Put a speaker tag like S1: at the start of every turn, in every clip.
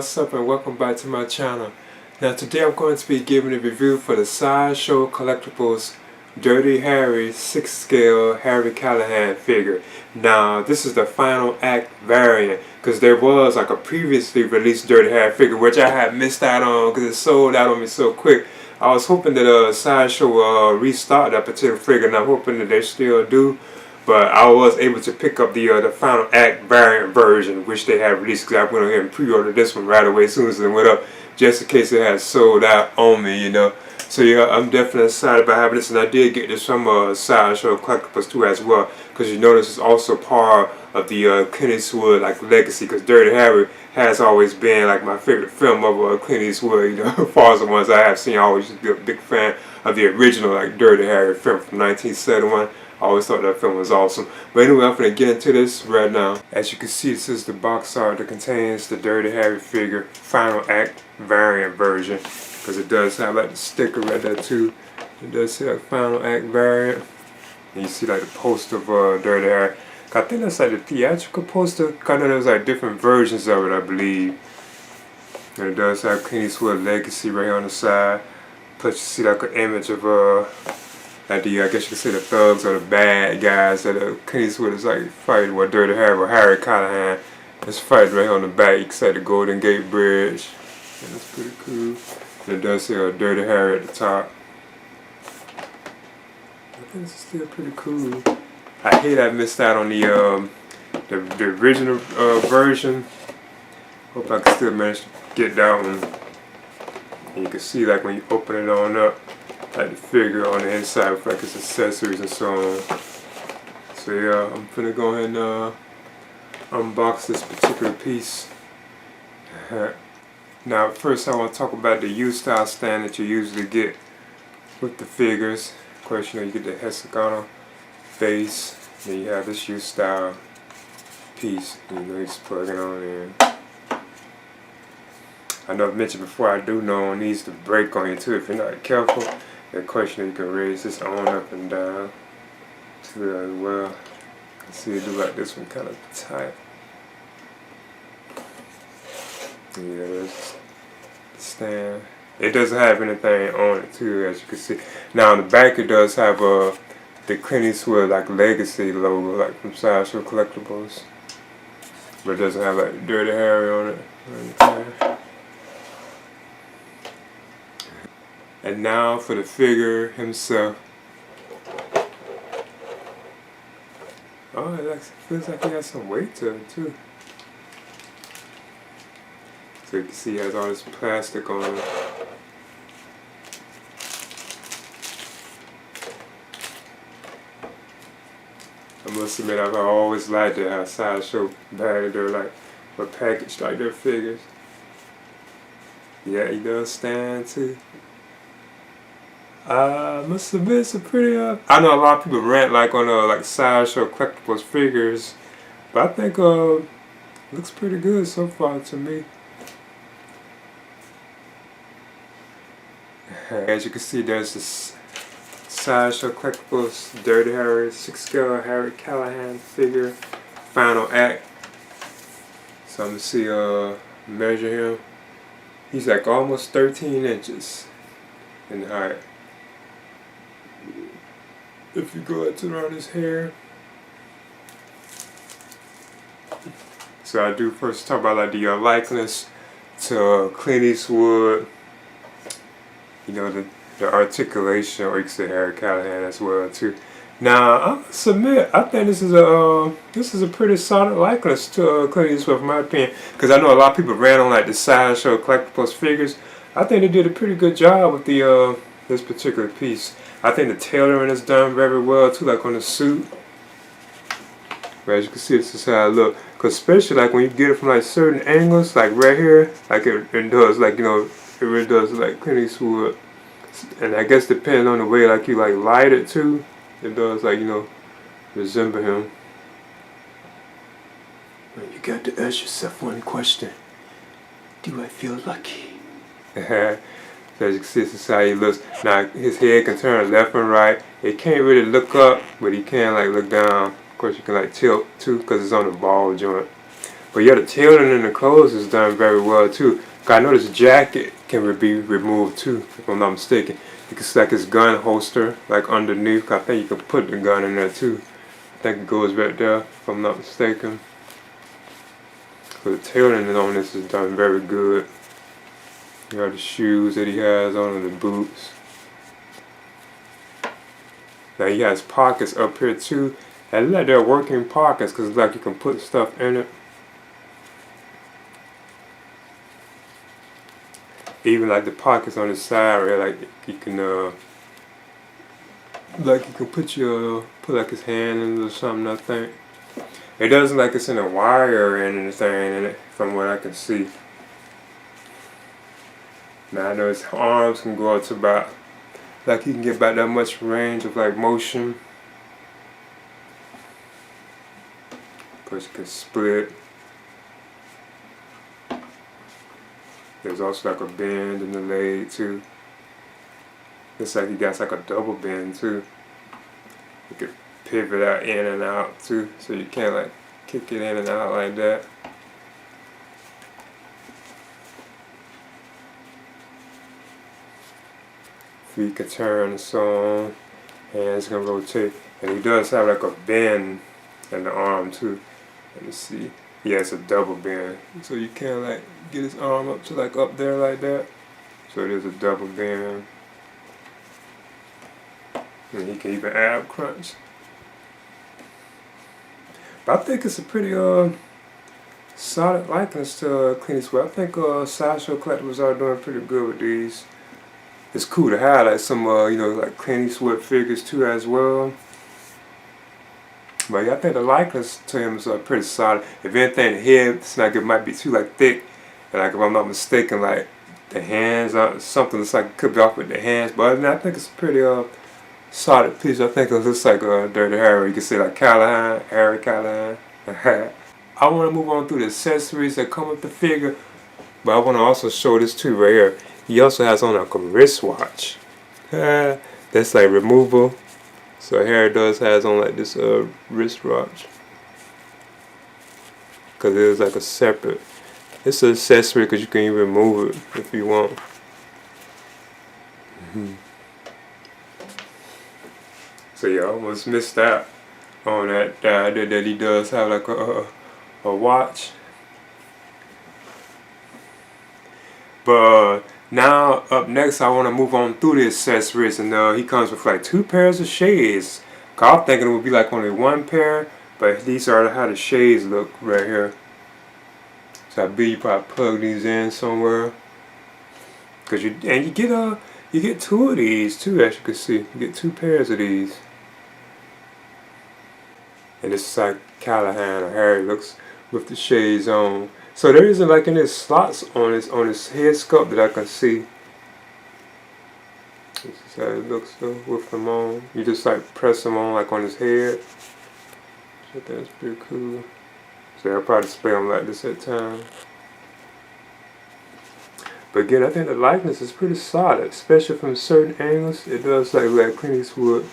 S1: what's up and welcome back to my channel. Now today I'm going to be giving a review for the Sideshow Collectibles Dirty Harry 6 scale Harry Callahan figure. Now this is the final act variant because there was like a previously released Dirty Harry figure which I had missed out on because it sold out on me so quick. I was hoping that Sideshow will restock that particular figure, and I'm hoping that they still do. But I was able to pick up the final act variant version, which they have released, because I went ahead and pre-ordered this one right away as soon as it went up, just in case it had sold out on me, you know. So yeah, I'm definitely excited about having this, and I did get this from Sideshow Collectibles too as well, because you know this is also part of the Clint Eastwood like legacy, because Dirty Harry has always been like my favorite film of Clint Eastwood, you know, as far as the ones I have seen. I always just be a big fan of the original like Dirty Harry film from 1971. I always thought that film was awesome. But anyway, I'm going to get into this right now. As you can see, this is the box art that contains the Dirty Harry figure final act variant version, because it does have like the sticker right there too. It does say like final act variant. And you see like the poster of Dirty Harry. I think that's like the theatrical poster. Kind of there's like different versions of it, I believe. And it does have Clint Eastwood legacy right here on the side. Plus you see like an image of like I guess you could say the thugs or the bad guys that Clint Eastwood is like fighting with Dirty Harry or Harry Callahan. It's fighting right here on the back. You can see the Golden Gate Bridge. And that's pretty cool. And it does say Dirty Harry at the top. I think this is still pretty cool. I hate I missed out on the original version. Hope I can still manage to get that one. And you can see like when you open it on up, like the figure on the inside with like its accessories and so on. So yeah, I'm finna go ahead and unbox this particular piece. Now first I want to talk about the U-style stand that you usually get with the figures. Of course, you know, you get the hexagonal base, then you have this U-style piece, and you just plug it on in. I know I've mentioned before, I do know it needs to break on you too if you're not careful. Of course, you can raise this on up and down too as well. You can see it do like this one kind of tight. Yeah, there's the stand. It doesn't have anything on it too, as you can see. Now on the back it does have the Clint Eastwood like legacy logo, like from Sideshow Collectibles. But it doesn't have like Dirty Harry on it or anything. And now for the figure himself. Oh, it feels like he has some weight to it too. So you can see he has all this plastic on it. I must admit, I've always liked it how Sideshow bagged their like, or packaged like their figures. Yeah, he does stand too. Must admit, it's a pretty I know a lot of people rant like on like Sideshow Collectibles figures, but I think it looks pretty good so far to me. As you can see, there's this Sideshow Collectibles Dirty Harry 6 scale Harry Callahan figure final act. So I'm gonna see measure him. He's like almost 13 inches in height. If you go to around his hair. So I do first talk about like the likeness to Clint Eastwood. You know, the articulation, or you can say Harry Callahan as well too. Now I must admit, I think this is a pretty solid likeness to Clint Eastwood, in my opinion, because I know a lot of people ran on like the Sideshow Collectibles figures. I think they did a pretty good job with the this particular piece. I think the tailoring is done very well too, like on the suit. But as you can see, this is how it looks. Cause especially like when you get it from like certain angles, like right here, like it does, like, you know, it really does like Clint Eastwood. And I guess depending on the way like you like light it too, it does like, you know, resemble him. You got to ask yourself one question: do I feel lucky? So as you can see, this is how he looks. Now his head can turn left and right. He can't really look up, but he can like look down. Of course you can like tilt too, because it's on the ball joint. But yeah, the tailoring and the clothes is done very well too. 'Cause I know this jacket can be removed too, if I'm not mistaken. It's like his gun holster, like underneath. I think you can put the gun in there too. I think it goes right there, if I'm not mistaken. But the tailoring on this is done very good. You got the shoes that he has on and the boots. Now he has pockets up here too. I like they're working pockets because like you can put stuff in it. Even like the pockets on the side, right? Like you can put like his hand in it or something. I think it doesn't like it's in a wire or anything in it, from what I can see. Now I know his arms can go up to about, like he can get about that much range of like motion. Of course you can split. There's also like a bend in the leg too. Looks like he got like a double bend too. You can pivot out in and out too, so you can't like kick it in and out like that. Feet can turn and so on. Hands can rotate. And he does have like a bend in the arm too. Let me see. Yeah, it's a double bend. So you can't like get his arm up to like up there like that. So it is a double bend. And he can even ab crunch. But I think it's a pretty solid likeness to Clint Eastwood. I think Sideshow Collectibles are doing pretty good with these. It's cool to have like some like Clint Eastwood figures too as well. But yeah, I think the likeness to him is pretty solid. If anything, the head, it's like it might be too like thick. And like if I'm not mistaken, like the hands, something looks like it could be off with the hands. But other than that, I think it's a pretty solid piece. I think it looks like Dirty Harry. You can say like Callahan, Harry Callahan. I want to move on through the accessories that come with the figure. But I want to also show this too right here. He also has on like a wristwatch. That's like removable. So Harry has on like this wristwatch. Because it is like a separate. It's an accessory because you can even remove it if you want. So yeah, I almost missed out on that. That he does have like a watch. But now up next, I want to move on through the accessories, and he comes with like 2 pairs of shades. Cause I'm thinking it would be like only 1 pair, but these are how the shades look right here. So I bet you probably plug these in somewhere. Cause you get 2 of these too, as you can see. You get 2 pairs of these. And this is like Callahan or Harry looks with the shades on. So there isn't like any slots on his head sculpt that I can see. This is how it looks though with them on. You just like press them on like on his head. So that's pretty cool. So I'll probably display them like this at times. But again, I think the likeness is pretty solid, especially from certain angles. It does like Clint Eastwood.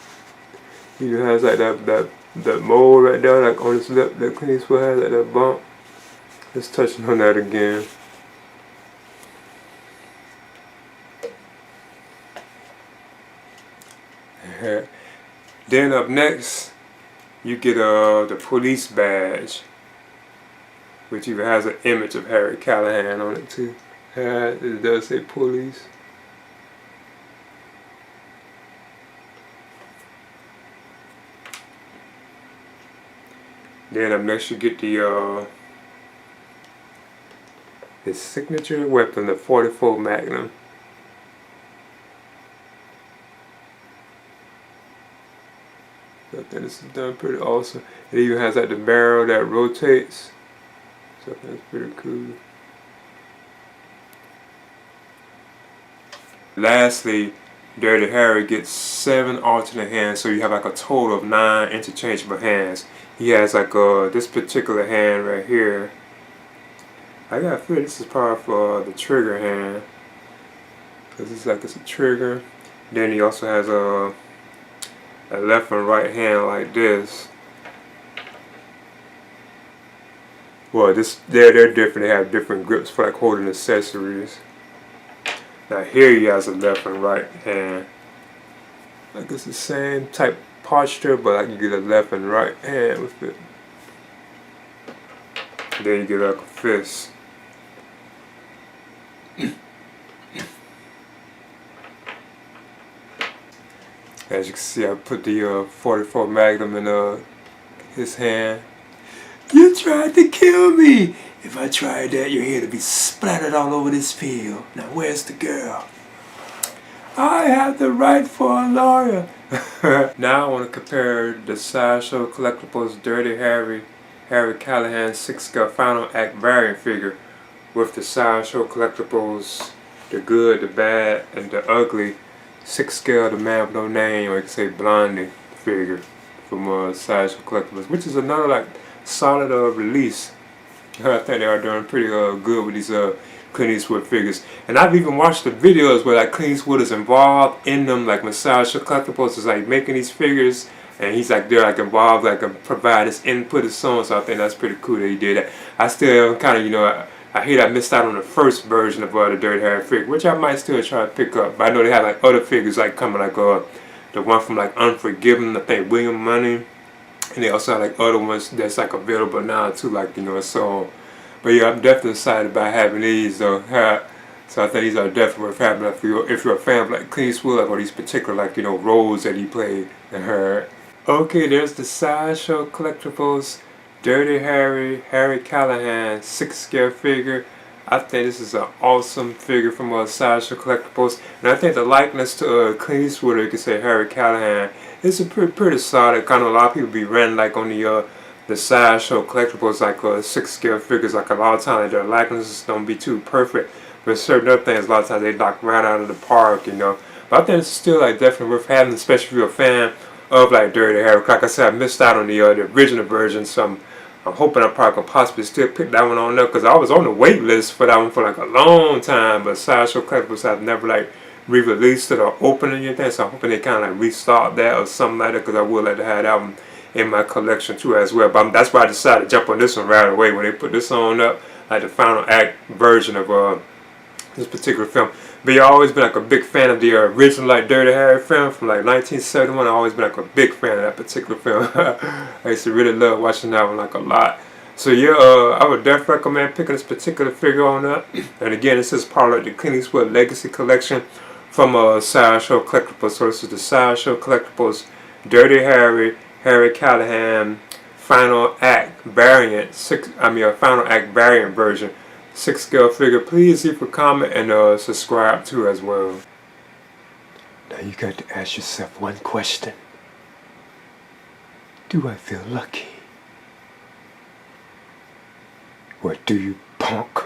S1: He has like that mole right there, like on his lip that Clint Eastwood has, like that bump. Just touching on that again. Then up next, you get the police badge, which even has an image of Harry Callahan on it too. It does say police. Then up next, you get his signature weapon, the .44 Magnum. I think this is done pretty awesome. It even has like the barrel that rotates. So that's pretty cool. Lastly, Dirty Harry gets 7 alternate hands, so you have like a total of 9 interchangeable hands. He has like this particular hand right here. I gotta feel this is probably for the trigger hand, because it's a trigger. Then he also has a left and right hand like this. Well, they're different. They have different grips for like holding accessories. Now here he has a left and right hand. Like it's the same type posture, but like you get a left and right hand with it. Then you get like a fist. As you can see, I put the 44 Magnum in his hand. You tried to kill me! If I tried that, your head would be splattered all over this field. Now where's the girl? I have the right for a lawyer. Now I want to compare the Sideshow Collectibles Dirty Harry Callahan 6-scale final act variant figure with the Sideshow Collectibles The Good, The Bad, and The Ugly 6-scale The Man with No Name, or you can say Blondie figure from Sideshow Collectibles, which is another like solid release. I think they are doing pretty good with these Clint Eastwood figures. And I've even watched the videos where like Clint Eastwood is involved in them, like Sideshow Collectibles is like making these figures, and he's like they're like involved, like provide his input and so on. So I think that's pretty cool that he did that. I still kind of, you know, I hate I missed out on the first version of the Dirty Harry figure, which I might still try to pick up. But I know they have like other figures like coming, like the one from like Unforgiven, I think William Money. And they also have like other ones that's like available now too, like, you know, so. But yeah, I'm definitely excited about having these though. So I think these are definitely worth having if you're a fan of like Clint Eastwood, like, or these particular like, you know, roles that he played and her. Okay, there's the Sideshow Collectibles Dirty Harry Callahan 6-scale figure. I think this is an awesome figure from Sideshow Collectibles, and I think the likeness to Clint Eastwood, or you could say Harry Callahan, is a pretty solid. Kind of a lot of people be running like on the Sideshow Collectibles, like 6-scale figures. Like a lot of times their likenesses don't be too perfect, but certain other things a lot of times they knock right out of the park, you know. But I think it's still like definitely worth having, especially if you're a fan of like Dirty Harry. Like I said, I missed out on the original version, so I'm hoping I probably could possibly still pick that one on up, because I was on the wait list for that one for like a long time, but Sideshow Collectibles have never like re-released it or opened it or anything, so I'm hoping they kind of like restart that or something like that, because I would like to have that one in my collection too as well. But that's why I decided to jump on this one right away when they put this on up, like the final act version of this particular film. But yeah, I've always been like a big fan of the original like Dirty Harry film from like 1971. I've always been like a big fan of that particular film. I used to really love watching that one like a lot. So yeah, I would definitely recommend picking this particular figure on up. And again, this is part of the Clint Eastwood Legacy Collection from Sideshow Collectibles. So this is the Sideshow Collectibles Dirty Harry Callahan final act variant final act variant version 6-scale figure. Please leave a comment and subscribe too as well. Now you got to ask yourself one question. Do I feel lucky? Or do you, punk?